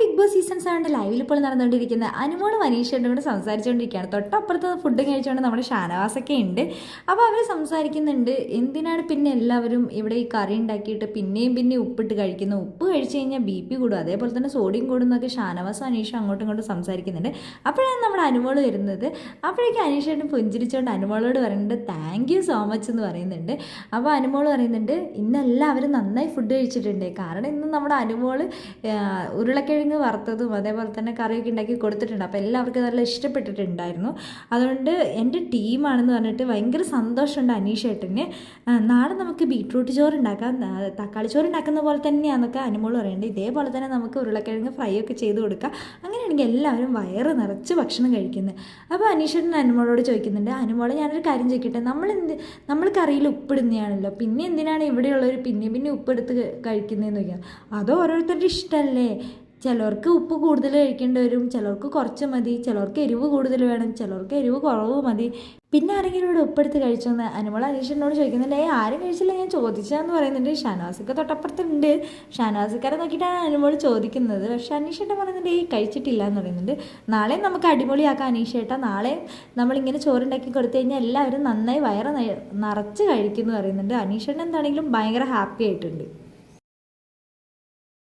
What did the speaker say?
Big boss season 7 ലൈവിൽ ഇപ്പോൾ നടന്നുകൊണ്ടിരിക്കുന്ന അനുമോളും അനീഷേട്ടും കൂടെ സംസാരിച്ചുകൊണ്ടിരിക്കുകയാണ്. തൊട്ടപ്പുറത്ത് ഫുഡ് കഴിച്ചുകൊണ്ട് നമ്മുടെ ഷാനവാസൊക്കെ ഉണ്ട്. അപ്പോൾ അവർ സംസാരിക്കുന്നുണ്ട്, എന്തിനാണ് പിന്നെ എല്ലാവരും ഇവിടെ ഈ കറി ഉണ്ടാക്കിയിട്ട് പിന്നെയും ഉപ്പിട്ട് കഴിക്കുന്നു, ഉപ്പ് കഴിച്ച് കഴിഞ്ഞാൽ BP കൂടും, അതേപോലെ തന്നെ സോഡിയം കൂടും എന്നൊക്കെ ഷാനവാസും അനീഷും അങ്ങോട്ടും ഇങ്ങോട്ടും സംസാരിക്കുന്നുണ്ട്. അപ്പോഴാണ് നമ്മുടെ അനുമോൾ വരുന്നത്. അപ്പോഴേക്കും അനീഷേട്ടും പുഞ്ചിരിച്ചുകൊണ്ട് അനുമോളോട് പറയുന്നുണ്ട് താങ്ക് യു സോ മച്ച് എന്ന് പറയുന്നുണ്ട്. അപ്പോൾ അനുമോൾ പറയുന്നുണ്ട് ഇന്നെല്ലാവരും നന്നായി ഫുഡ് കഴിച്ചിട്ടുണ്ട്, കാരണം ഇന്ന് നമ്മുടെ അനുമോൾ ഉരുളക്കിഴങ്ങ് വറുത്തതും അതേപോലെ തന്നെ കറിയൊക്കെ ഉണ്ടാക്കി കൊടുത്തിട്ടുണ്ട്. അപ്പോൾ എല്ലാവർക്കും നല്ല ഇഷ്ടപ്പെട്ടിട്ടുണ്ടായിരുന്നു. അതുകൊണ്ട് എൻ്റെ ടീമാണെന്ന് പറഞ്ഞിട്ട് ഭയങ്കര സന്തോഷമുണ്ട് അനീഷേട്ടന്. നാളെ നമുക്ക് ബീട്രൂട്ട് ചോറ് ഉണ്ടാക്കാം, തക്കാളി ചോറ് ഉണ്ടാക്കുന്ന പോലെ തന്നെയാണെന്നൊക്കെ അനുമോൾ പറയുന്നുണ്ട്. ഇതേപോലെ തന്നെ നമുക്ക് ഉരുളക്കിഴങ്ങ് ഫ്രൈ ഒക്കെ ചെയ്ത് കൊടുക്കാം, അങ്ങനെയാണെങ്കിൽ എല്ലാവരും വയറ് നിറച്ച് ഭക്ഷണം കഴിക്കുന്നത്. അപ്പോൾ അനീഷേട്ടൻ അനുമോളോട് ചോദിക്കുന്നുണ്ട്, അനുമോളെ ഞാനൊരു കാര്യം ചോദിക്കട്ടെ, നമ്മൾ കറിയിൽ ഉപ്പിടുന്നതാണല്ലോ, പിന്നെ എന്തിനാണ് ഇവിടെയുള്ളവർ പിന്നെ ഉപ്പെടുത്ത് കഴിക്കുന്നതെന്ന് ചോദിക്കാം. അതോ ഓരോരുത്തരുടെ ഇഷ്ടമല്ലേ, ചിലർക്ക് ഉപ്പ് കൂടുതൽ കഴിക്കേണ്ടി വരും, ചിലർക്ക് കുറച്ച് മതി, ചിലർക്ക് എരിവ് കൂടുതൽ വേണം, ചിലർക്ക് എരിവ് കുറവ് മതി, പിന്നെ ആരെങ്കിലും ഇവിടെ ഉപ്പെടുത്ത് കഴിച്ചോന്ന് അനുമോൾ അനീഷനോട് ചോദിക്കുന്നുണ്ട്. ആരും കഴിച്ചില്ല, ഞാൻ ചോദിച്ചതെന്ന് പറയുന്നുണ്ട്. ഷാനവാസിക്ക തൊട്ടപ്പുറത്തുണ്ട്. ഷാനവാസിക്കാരെ നോക്കിയിട്ടാണ് അനുമോൾ ചോദിക്കുന്നത്. പക്ഷേ അനീഷേട്ടൻ പറയുന്നുണ്ട് കഴിച്ചിട്ടില്ല എന്ന് പറയുന്നുണ്ട്. നാളെ നമുക്ക് അടിപൊളിയാക്കാം അനീഷേട്ട, നാളെ നമ്മളിങ്ങനെ ചോറുണ്ടാക്കി കൊടുത്തു കഴിഞ്ഞാൽ എല്ലാവരും നന്നായി വയറ് നിറച്ച് കഴിക്കുമെന്ന് പറയുന്നുണ്ട്. അനീഷേട്ടൻ എന്താണെങ്കിലും ഭയങ്കര ഹാപ്പി ആയിട്ടുണ്ട്.